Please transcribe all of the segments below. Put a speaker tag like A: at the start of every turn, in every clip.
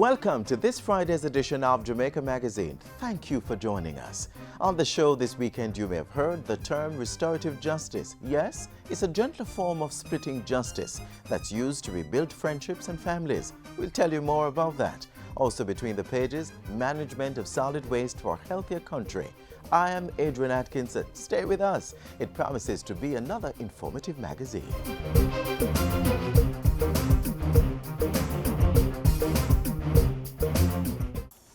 A: Welcome to this Friday's edition of Jamaica Magazine. Thank you for joining us. On the show this weekend, you may have heard the term restorative justice. Yes, it's a gentler form of splitting justice that's used to rebuild friendships and families. We'll tell you more about that. Also between the pages, management of solid waste for a healthier country. I am Adrian Atkinson. Stay with us. It promises to be another informative magazine.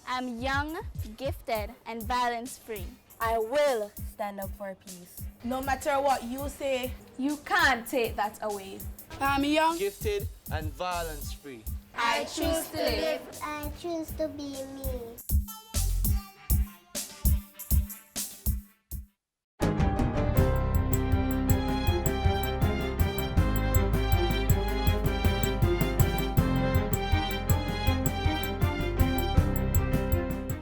B: I'm young, gifted, and violence-free.
C: I will stand up for peace.
D: No matter what you say,
C: You can't take that away.
D: I'm young,
E: gifted, and violence-free.
C: I choose to live.
F: I choose to be me.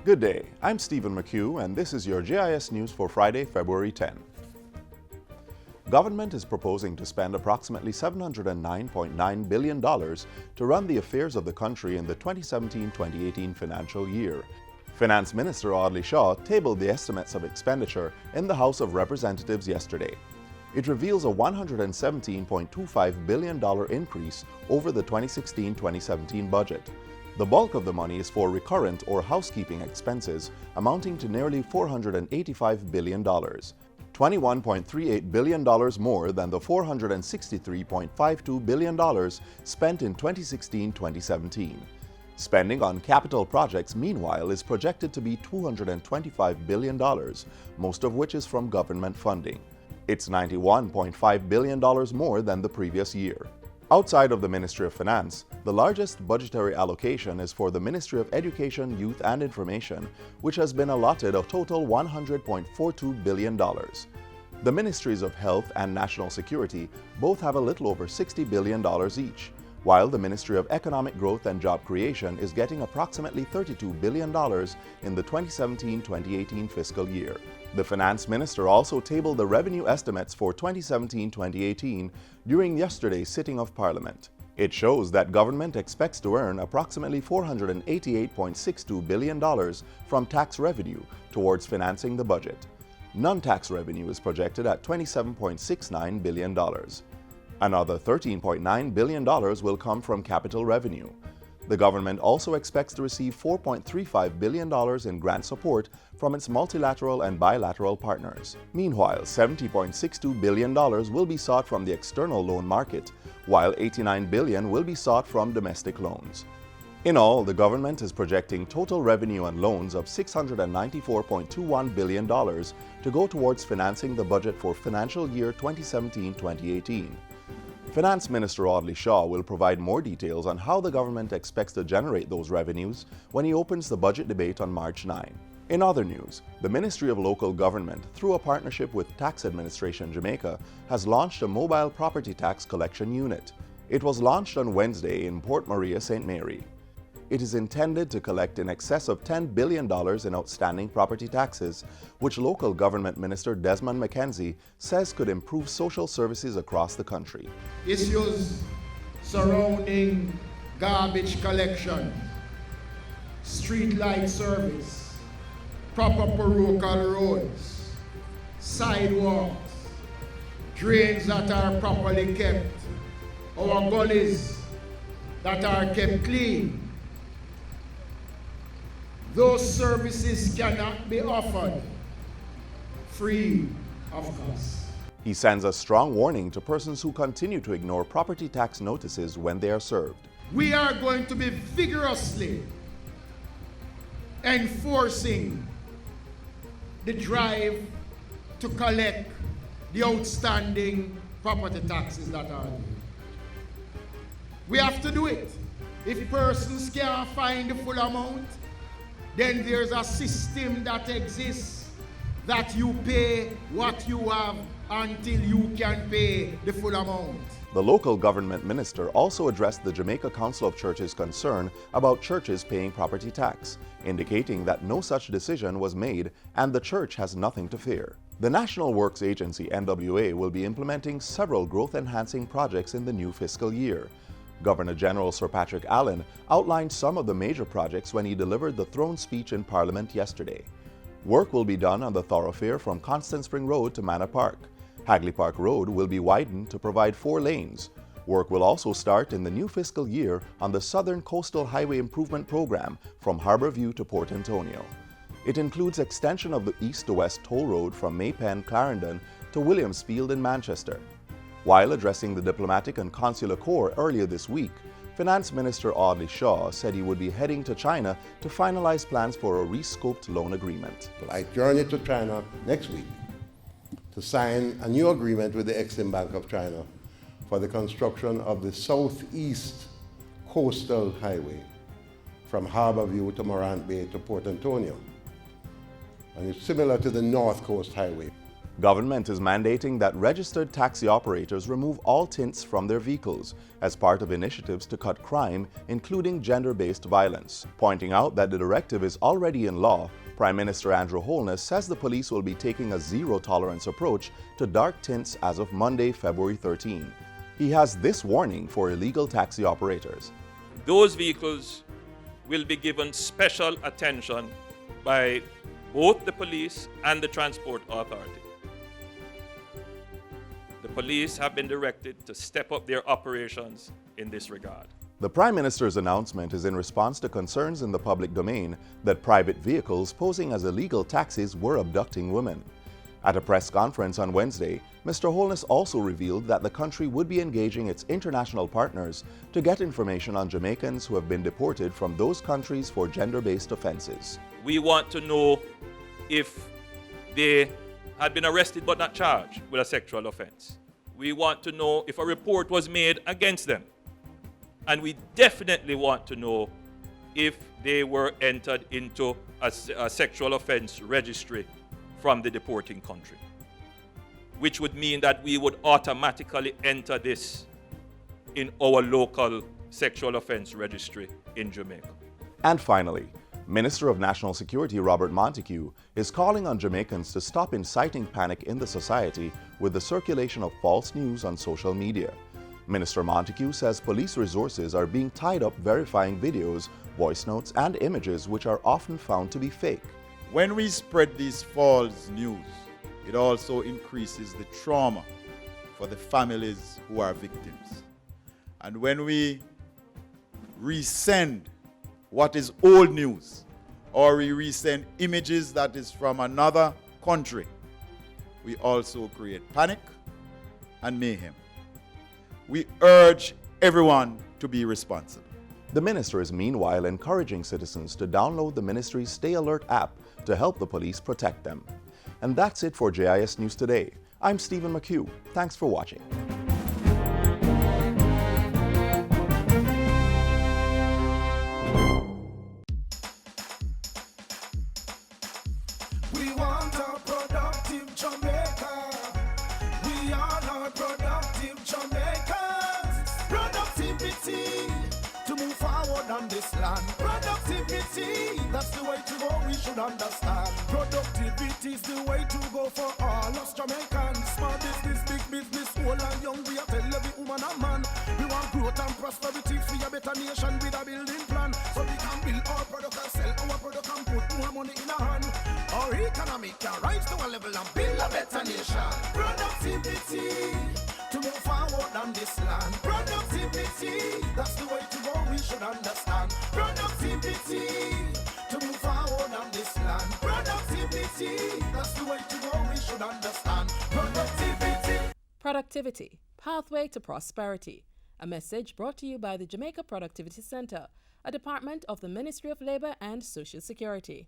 G: Good day, I'm Stephen McHugh and this is your JIS News for Friday, February 10. Government is proposing to spend approximately $709.9 billion to run the affairs of the country in the 2017-2018 financial year. Finance Minister Audley Shaw tabled the estimates of expenditure in the House of Representatives yesterday. It reveals a $117.25 billion increase over the 2016-2017 budget. The bulk of the money is for recurrent or housekeeping expenses amounting to nearly $485 billion, $21.38 billion more than the $463.52 billion spent in 2016-2017. Spending on capital projects, meanwhile, is projected to be $225 billion, most of which is from government funding. It's $91.5 billion more than the previous year. Outside of the Ministry of Finance, the largest budgetary allocation is for the Ministry of Education, Youth and Information, which has been allotted a total $100.42 billion. The Ministries of Health and National Security both have a little over $60 billion each, while the Ministry of Economic Growth and Job Creation is getting approximately $32 billion in the 2017-2018 fiscal year. The Finance Minister also tabled the revenue estimates for 2017-2018 during yesterday's sitting of Parliament. It shows that government expects to earn approximately $488.62 billion from tax revenue towards financing the budget. Non-tax revenue is projected at $27.69 billion. Another $13.9 billion will come from capital revenue. The government also expects to receive $4.35 billion in grant support from its multilateral and bilateral partners. Meanwhile, $70.62 billion will be sought from the external loan market, while $89 billion will be sought from domestic loans. In all, the government is projecting total revenue and loans of $694.21 billion to go towards financing the budget for financial year 2017-2018. Finance Minister Audley Shaw will provide more details on how the government expects to generate those revenues when he opens the budget debate on March 9. In other news, the Ministry of Local Government, through a partnership with Tax Administration Jamaica, has launched a mobile property tax collection unit. It was launched on Wednesday in Port Maria, St. Mary. It is intended to collect in excess of $10 billion in outstanding property taxes, which Local Government Minister Desmond McKenzie says could improve social services across the country.
H: Issues surrounding garbage collection, street light service, proper parochial roads, sidewalks, drains that are properly kept, our gullies that are kept clean. Those services cannot be offered free of cost.
G: He sends a strong warning to persons who continue to ignore property tax notices when they are served.
H: We are going to be vigorously enforcing the drive to collect the outstanding property taxes that are due. We have to do it. If persons can't find the full amount, then there's a system that exists that you pay what you have until you can pay the full amount.
G: The local government minister also addressed the Jamaica Council of Churches' concern about churches paying property tax, indicating that no such decision was made and the church has nothing to fear. The National Works Agency, NWA, will be implementing several growth-enhancing projects in the new fiscal year. Governor General Sir Patrick Allen outlined some of the major projects when he delivered the throne speech in Parliament yesterday. Work will be done on the thoroughfare from Constant Spring Road to Manor Park. Hagley Park Road will be widened to provide 4 lanes. Work will also start in the new fiscal year on the Southern Coastal Highway Improvement Program from Harbourview to Port Antonio. It includes extension of the east to west toll road from Maypen, Clarendon to Williamsfield in Manchester. While addressing the Diplomatic and Consular Corps earlier this week, Finance Minister Audley Shaw said he would be heading to China to finalize plans for a rescoped loan agreement.
I: I journey to China next week to sign a new agreement with the Exim Bank of China for the construction of the southeast coastal highway from Harbourview to Morant Bay to Port Antonio. And it's similar to the North Coast Highway.
G: Government is mandating that registered taxi operators remove all tints from their vehicles as part of initiatives to cut crime, including gender-based violence. Pointing out that the directive is already in law, Prime Minister Andrew Holness says the police will be taking a zero-tolerance approach to dark tints as of Monday, February 13. He has this warning for illegal taxi operators.
J: Those vehicles will be given special attention by both the police and the Transport Authority. The police have been directed to step up their operations in this regard.
G: The Prime Minister's announcement is in response to concerns in the public domain that private vehicles posing as illegal taxis were abducting women. At a press conference on Wednesday, Mr. Holness also revealed that the country would be engaging its international partners to get information on Jamaicans who have been deported from those countries for gender-based offenses.
J: We want to know if they had been arrested but not charged with a sexual offense. We want to know if a report was made against them. And we definitely want to know if they were entered into a sexual offense registry from the deporting country, which would mean that we would automatically enter this in our local sexual offense registry in Jamaica.
G: And finally, Minister of National Security Robert Montego is calling on Jamaicans to stop inciting panic in the society with the circulation of false news on social media. Minister Montego says police resources are being tied up verifying videos, voice notes, and images which are often found to be fake.
K: When we spread these false news, it also increases the trauma for the families who are victims. And when we resend what is old news, or we resend images that is from another country, we also create panic and mayhem. We urge everyone to be responsible.
G: The minister is meanwhile encouraging citizens to download the ministry's Stay Alert app to help the police protect them. And that's it for JIS News Today. I'm Stephen McHugh. Thanks for watching.
H: We want a productive Jamaica. We are not productive Jamaicans. Productivity to move forward on this land. Productivity, that's the way to go, we should understand. Productivity is the way to go for all us Jamaicans. Small business, big business, old and young, we are tell every woman and man. We want growth and prosperity for a better nation with a building plan. So we can build our product and sell our product and put more money in our hand. Our economy can rise to a level and build a better nation. Productivity to move forward on this land. Productivity, that's the way to go, we should understand. Productivity to move forward on this land. Productivity, that's the way to go, we should understand. Productivity.
L: Productivity, Pathway to Prosperity. A message brought to you by the Jamaica Productivity Center, a department of the Ministry of Labor and Social Security.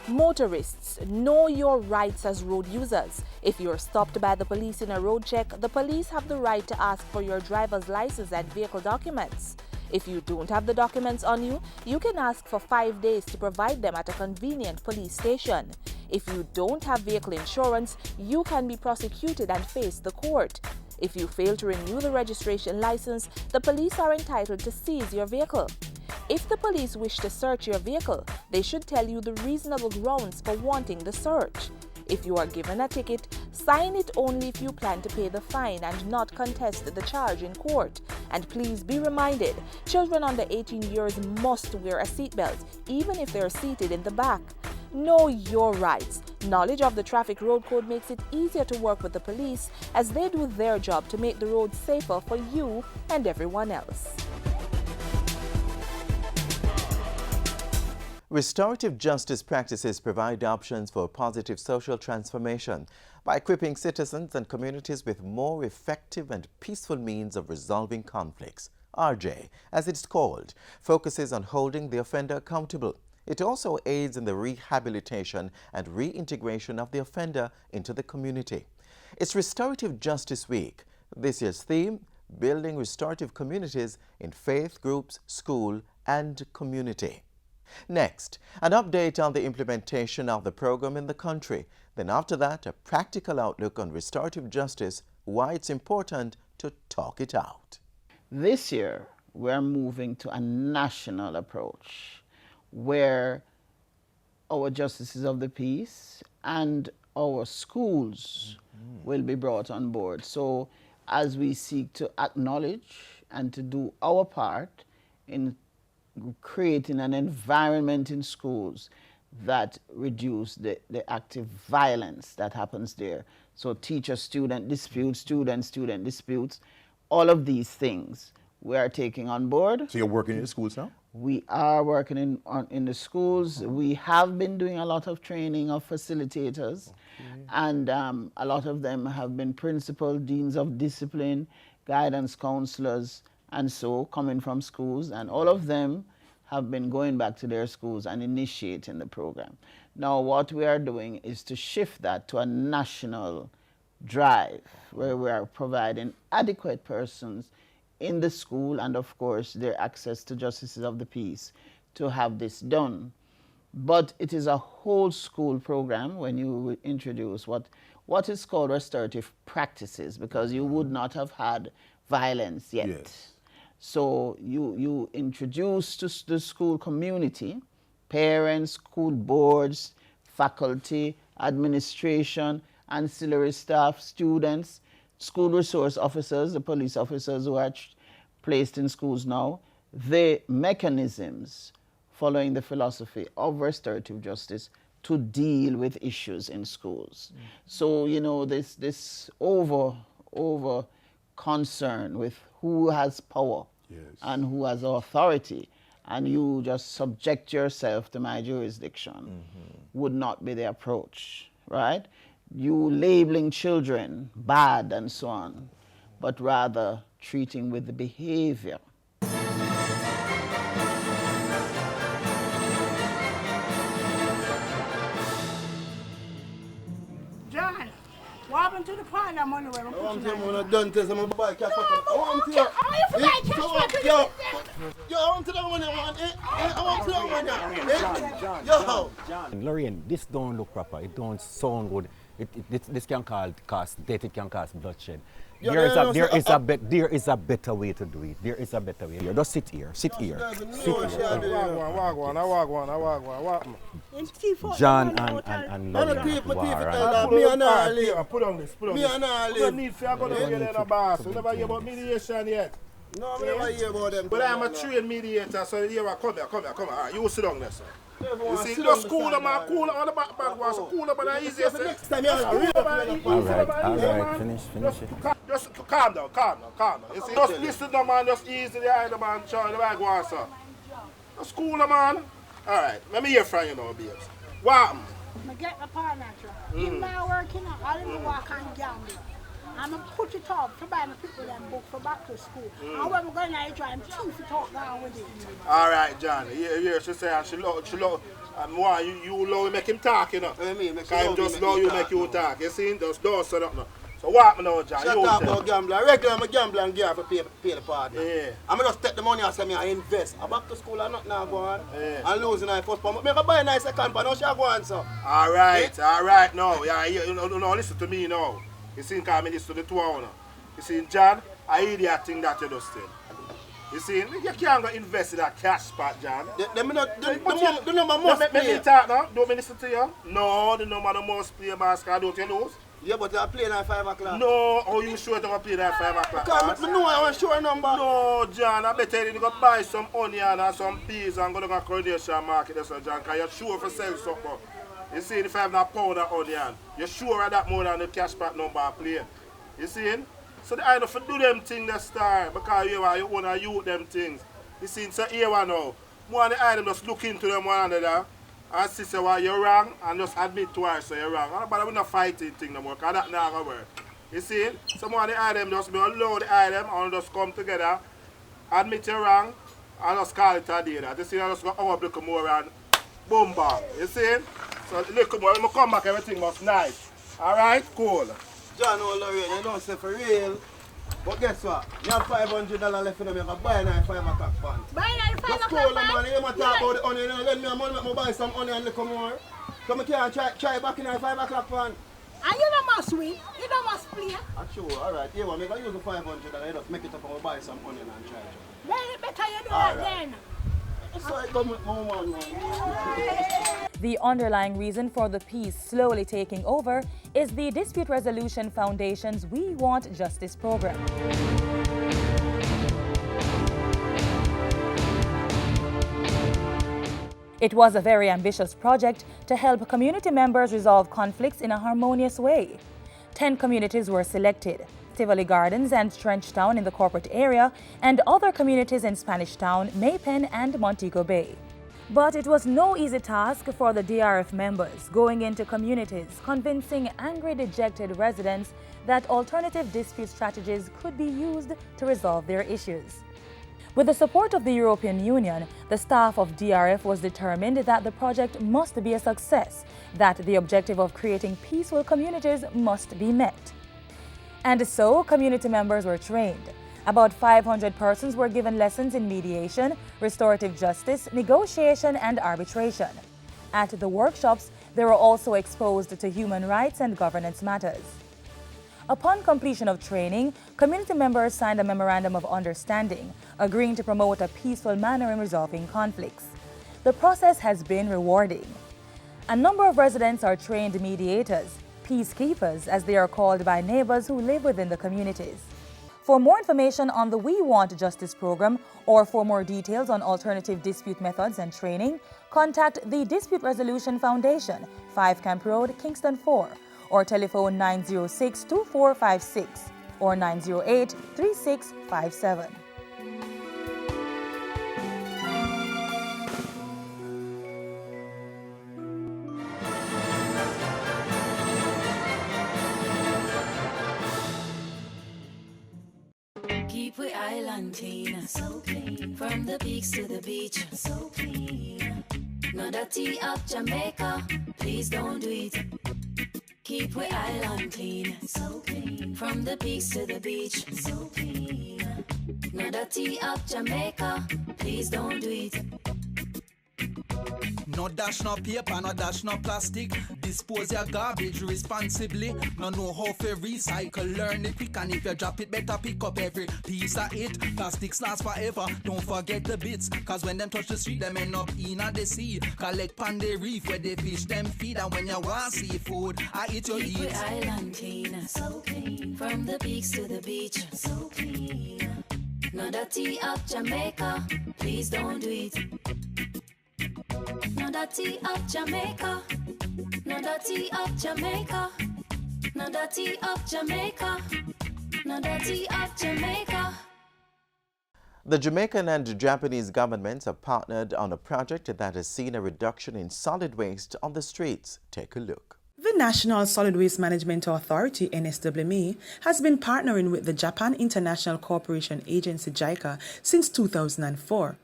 L: Motorists, know your rights as road users. If you're stopped by the police in a road check, the police have the right to ask for your driver's license and vehicle documents. If you don't have the documents on you, you can ask for 5 days to provide them at a convenient police station. If you don't have vehicle insurance, you can be prosecuted and face the court. If you fail to renew the registration license, the police are entitled to seize your vehicle. If the police wish to search your vehicle, they should tell you the reasonable grounds for wanting the search. If you are given a ticket, sign it only if you plan to pay the fine and not contest the charge in court. And please be reminded, children under 18 years must wear a seatbelt, even if they are seated in the back. Know your rights. Knowledge of the traffic road code makes it easier to work with the police as they do their job to make the road safer for you and everyone else.
A: Restorative justice practices provide options for positive social transformation by equipping citizens and communities with more effective and peaceful means of resolving conflicts. RJ, as it's called, focuses on holding the offender accountable. It also aids in the rehabilitation and reintegration of the offender into the community. It's Restorative Justice Week. This year's theme, Building Restorative Communities in Faith Groups, School and Community. Next, an update on the implementation of the program in the country. Then after that, a practical outlook on restorative justice, why it's important to talk it out.
M: This year, we're moving to a national approach where our justices of the peace and our schools will be brought on board. So as we seek to acknowledge and to do our part in creating an environment in schools that reduce the active violence that happens there. So teacher-student disputes, student-student disputes, all of these things we are taking on board.
N: So you're working in the schools now?
M: We are working in the schools. We have been doing a lot of training of facilitators, and a lot of them have been principal, deans of discipline, guidance counselors, and so coming from schools, and all of them have been going back to their schools and initiating the program. Now what we are doing is to shift that to a national drive where we are providing adequate persons in the school and of course their access to justices of the peace to have this done. But it is a whole school program when you introduce what is called restorative practices, because you would not have had violence yet.
N: Yes.
M: So you introduce to the school community, parents, school boards, faculty, administration, ancillary staff, students, school resource officers, the police officers who are placed in schools now, the mechanisms following the philosophy of restorative justice to deal with issues in schools. So, you know, this over concern with who has power and who has authority, and you just subject yourself to my jurisdiction would not be the approach, right? You labeling children bad and so on, but rather treating with the behavior.
D: John, what happened to the partner money where we put you
H: I'm done to some bike. I want to. Yo, I want to that money. I want to that money. Yo,
O: Lorraine, this don't look proper. It don't sound good. This can cause death. It can cause bloodshed. There is a better way to do it. There is a better way. Just sit here. Sit here. John and Lorraine.
H: Put on this. Me and Ali.
O: No need for go to the boss.
H: We never hear about mediation yet. No, we never hear about them. But I'm a trained mediator, so here I come here. All right, you sit down there, sir. You see, just cool them, cool on the back was cool up and easy. Next time,
O: all right, finish it.
H: Just calm down. You see, just listen to man, just easy the eye the man, show the bag was, sir. Just cool the man. All right, let me hear from you now, babes. What?
D: I get the partner. Him now working up, I didn't walk and gamble. I'm going to put it up to buy the people them book for back to school. And when we're going to try and teeth it up down with it.
H: All right, John. Yeah, she say she love, you love make him talk, you know. Because just love you make you talk. You see, just don't say nothing. So what me now, John?
P: Shut up about gambling. Regular, I'm a gambler and gear for pay the partner.
H: Yeah.
P: I'm just take the money and say I invest. I'm back to school and nothing now go on. And losing my first pound. Maybe I buy a nice second pound, now she go on, so.
H: All right, now. Yeah, you know, listen to me now. You see, because I listen to the two hours.
P: You see, John, I idiot thing that you just said. You see, you can't go invest in that cash spot, John. The number must play. Let me talk now. Don't me listen to you. No, the number must play, Master. Don't you lose? Yeah, but you're playing at 5 o'clock. No, how you sure you're playing at 5 o'clock? Because I know I want to show a number. No, John, I better you go buy some onion and some peas and go to the Coronation Market, so John, because you're sure for sell something. You see, if I have that pound of onion, you're sure of that more than the cash back number I play. You see? So I have to do them things that start because you want to use them things. You see, so here one now. More of the item just look into them one another and see say why you're wrong and just admit twice so you're wrong. But we're not fighting thing no more because that's not going to work. You see? So more of the item just be allow the item and just come together, admit you're wrong and just call it a day. You see, I just go overlook more and boom bang. You see? So look more, when I come back everything was nice. Alright, cool. John O'Lorraine, you don't say for real. But guess what? You have $500 left in them, you can buy a 5 o'clock fan.
D: Buy a 5 o'clock fan?
P: Just call them money, you might talk about the onion, lend me money, let me buy some onion and little more. So I can try back in a 5 o'clock fan.
D: And you don't must win, you don't must play.
P: Sure, alright, here one, I use the $500, you just make it up and buy some onion and try it.
D: Well, better you do that then.
L: The underlying reason for the peace slowly taking over is the Dispute Resolution Foundation's We Want Justice program. It was a very ambitious project to help community members resolve conflicts in a harmonious way. 10 communities were selected: Tivoli Gardens and Trenchtown in the corporate area, and other communities in Spanish Town, Maypen, and Montego Bay. But it was no easy task for the DRF members, going into communities, convincing angry, dejected residents that alternative dispute strategies could be used to resolve their issues. With the support of the European Union, the staff of DRF was determined that the project must be a success, that the objective of creating peaceful communities must be met. And so, community members were trained. About 500 persons were given lessons in mediation, restorative justice, negotiation, and arbitration. At the workshops, they were also exposed to human rights and governance matters. Upon completion of training, community members signed a memorandum of understanding, agreeing to promote a peaceful manner in resolving conflicts. The process has been rewarding. A number of residents are trained mediators, peacekeepers, as they are called by neighbors who live within the communities. For more information on the We Want Justice program or for more details on alternative dispute methods and training, contact the Dispute Resolution Foundation, 5 Camp Road, Kingston 4, or telephone 906-2456 or 908-3657.
N: Keep we island clean, so clean. From the peaks to the beach, so clean. No dirty up Jamaica, please don't do it. Keep we island clean, so clean. From the peaks to the beach, so clean. No dirty up Jamaica, please don't do it.
Q: No dash no paper, no dash no plastic. Dispose your garbage responsibly. No know how to recycle, learn it quick. And if you drop it, better pick up every piece of it. Plastics last forever, don't forget the bits. Cause when them touch the street, them end up in the sea. Collect pan the reef where they fish them feed. And when you want seafood, I eat your
N: Keep
Q: eat.
N: the island clean, so clean. From the peaks to the beach, so clean. No dirty up Jamaica, please don't do it. No dirty up Jamaica, no dirty up Jamaica, no dirty up Jamaica, no dirty up Jamaica.
A: The Jamaican and Japanese governments have partnered on a project that has seen a reduction in solid waste on the streets. Take a look.
R: The National Solid Waste Management Authority, NSWMA, has been partnering with the Japan International Cooperation Agency, JICA, since 2004.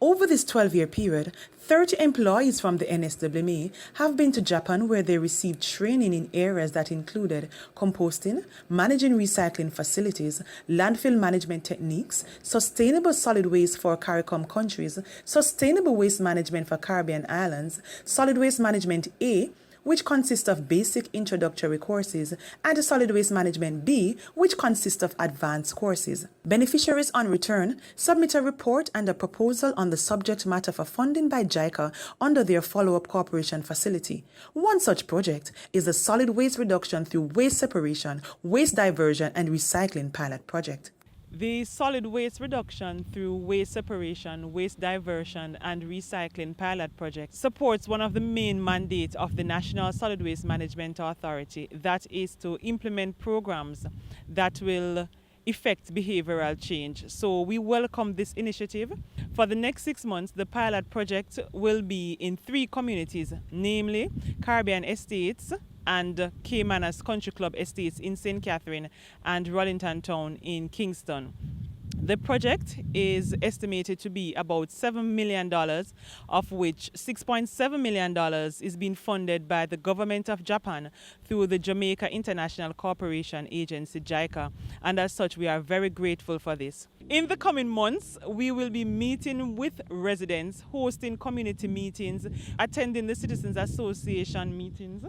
R: Over this 12-year period, 30 employees from the NSWMA have been to Japan where they received training in areas that included composting, managing recycling facilities, landfill management techniques, sustainable solid waste for CARICOM countries, sustainable waste management for Caribbean islands, solid waste management A, which consists of basic introductory courses, and Solid Waste Management B, which consists of advanced courses. Beneficiaries on return submit a report and a proposal on the subject matter for funding by JICA under their follow-up cooperation facility. One such project is the Solid Waste Reduction through Waste Separation, Waste Diversion and Recycling pilot project.
S: The Solid Waste Reduction through Waste Separation, Waste Diversion and Recycling pilot project supports one of the main mandates of the National Solid Waste Management Authority, that is to implement programs that will effect behavioral change. So we welcome this initiative. For the next 6 months, the pilot project will be in 3 communities, namely Caribbean Estates and Caymanas Country Club Estates in St. Catherine and Rollington Town in Kingston. The project is estimated to be about $7 million, of which $6.7 million is being funded by the government of Japan through the Jamaica International Cooperation Agency, JICA, and as such we are very grateful for this. In the coming months, we will be meeting with residents, hosting community meetings, attending the Citizens Association meetings,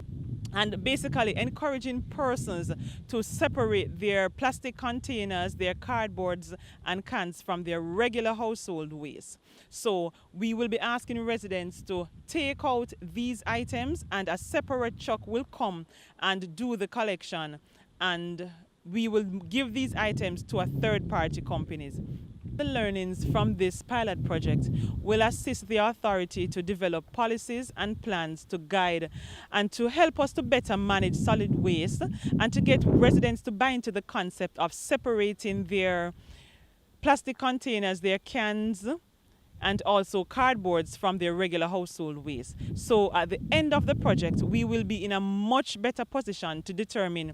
S: and basically encouraging persons to separate their plastic containers, their cardboards and cans from their regular household waste. So we will be asking residents to take out these items, and a separate truck will come and do the collection, and we will give these items to a third-party companies. The learnings from this pilot project will assist the authority to develop policies and plans to guide and to help us to better manage solid waste and to get residents to buy into the concept of separating their plastic containers, their cans, and also cardboards from their regular household waste. So at the end of the project, we will be in a much better position to determine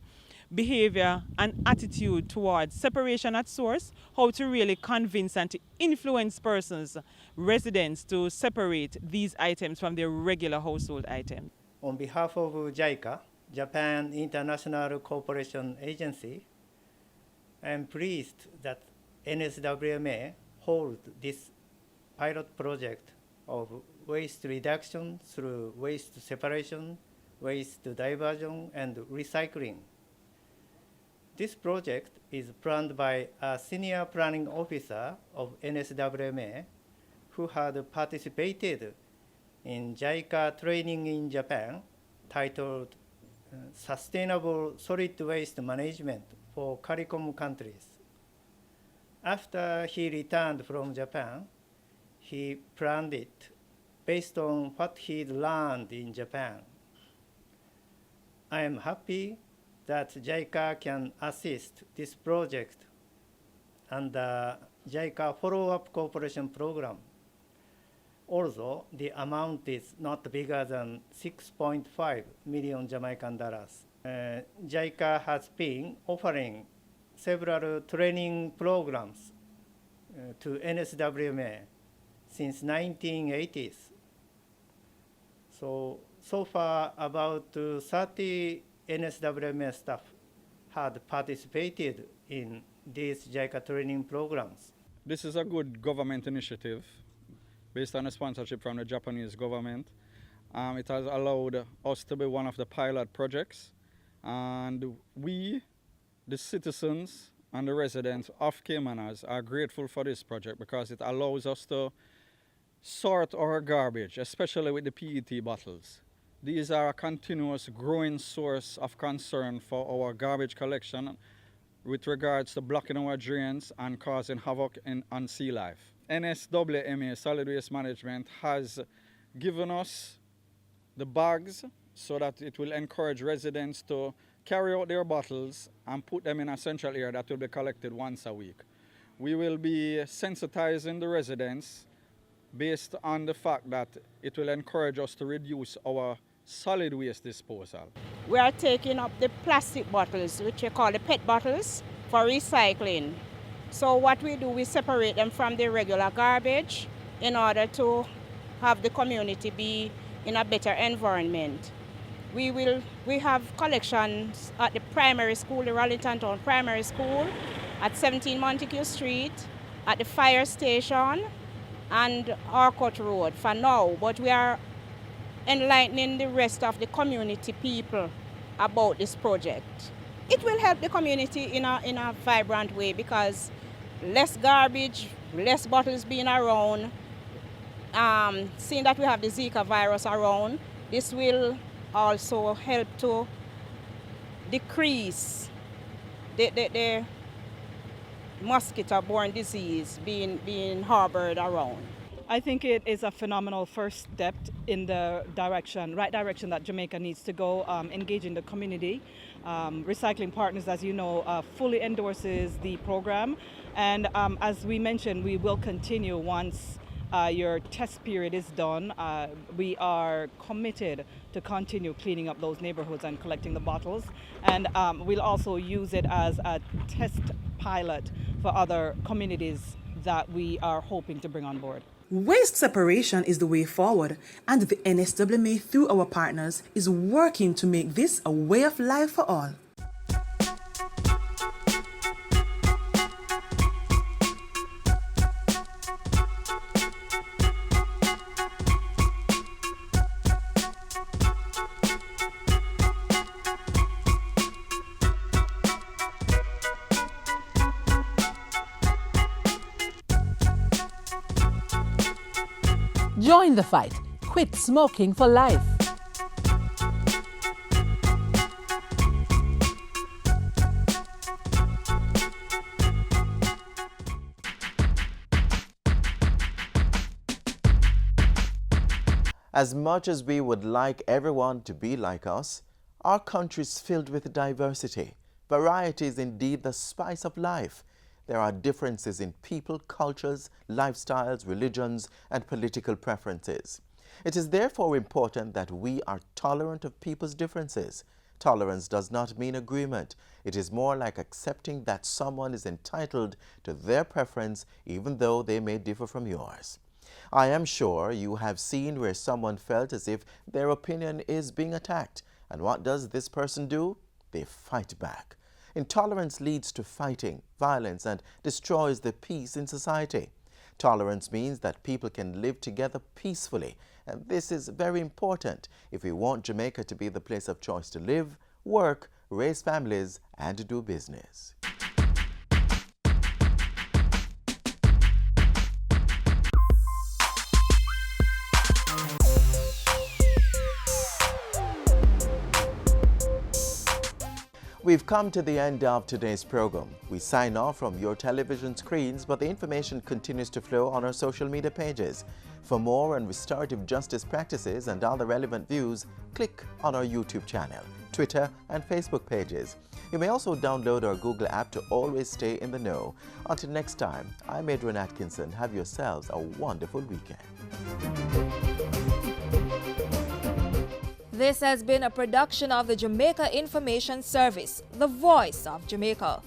S: behavior and attitude towards separation at source, how to really convince and to influence persons, residents, to separate these items from their regular household items.
T: On behalf of JICA, Japan International Cooperation Agency, I am pleased that NSWMA hold this pilot project of waste reduction through waste separation, waste diversion, and recycling. This project is planned by a senior planning officer of NSWMA who had participated in JICA training in Japan titled Sustainable Solid Waste Management for CARICOM countries. After he returned from Japan, he planned it based on what he'd learned in Japan. I am happy that JICA can assist this project and the JICA follow-up cooperation program. Although the amount is not bigger than 6.5 million Jamaican dollars. JICA has been offering several training programs to NSWMA since 1980s. So far about 30 NSWMA staff had participated in these JICA training programs.
U: This is a good government initiative based on a sponsorship from the Japanese government. It has allowed us to be one of the pilot projects, and we, the citizens and the residents of Caymanas, are grateful for this project because it allows us to sort our garbage, especially with the PET bottles. These are a continuous growing source of concern for our garbage collection with regards to blocking our drains and causing havoc on sea life. NSWMA, Solid Waste Management, has given us the bags so that it will encourage residents to carry out their bottles and put them in a central area that will be collected once a week. We will be sensitizing the residents based on the fact that it will encourage us to reduce our solid waste disposal.
V: We are taking up the plastic bottles, which we call the PET bottles, for recycling. So what we do, we separate them from the regular garbage in order to have the community be in a better environment. We have collections at the primary school, the Rollington Town Primary School, at 17 Montego Street, at the fire station, and Arcot Road for now, but we are enlightening the rest of the community people about this project. It will help the community in a vibrant way because less garbage, less bottles being around, seeing that we have the Zika virus around, this will also help to decrease the mosquito-borne disease being harbored around.
B: I think it is a phenomenal first step in the right direction that Jamaica needs to go, engaging the community. Recycling Partners, as you know, fully endorses the program. And as we mentioned, we will continue once your test period is done. We are committed to continue cleaning up those neighborhoods and collecting the bottles. And we'll also use it as a test pilot for other communities that we are hoping to bring on board.
R: Waste separation is the way forward, and the NSWMA, through our partners, is working to make this a way of life for all.
E: Join the fight. Quit smoking for life.
A: As much as we would like everyone to be like us, our country is filled with diversity. Variety is indeed the spice of life. There are differences in people, cultures, lifestyles, religions, and political preferences. It is therefore important that we are tolerant of people's differences. Tolerance does not mean agreement. It is more like accepting that someone is entitled to their preference even though they may differ from yours. I am sure you have seen where someone felt as if their opinion is being attacked. And what does this person do? They fight back. Intolerance leads to fighting, violence, and destroys the peace in society. Tolerance means that people can live together peacefully, and this is very important if we want Jamaica to be the place of choice to live, work, raise families, and do business. We've come to the end of today's program. We sign off from your television screens, but the information continues to flow on our social media pages. For more on restorative justice practices and other relevant views, click on our YouTube channel, Twitter and Facebook pages. You may also download our Google app to always stay in the know. Until next time, I'm Adrian Atkinson. Have yourselves a wonderful weekend.
W: This has been a production of the Jamaica Information Service, the voice of Jamaica.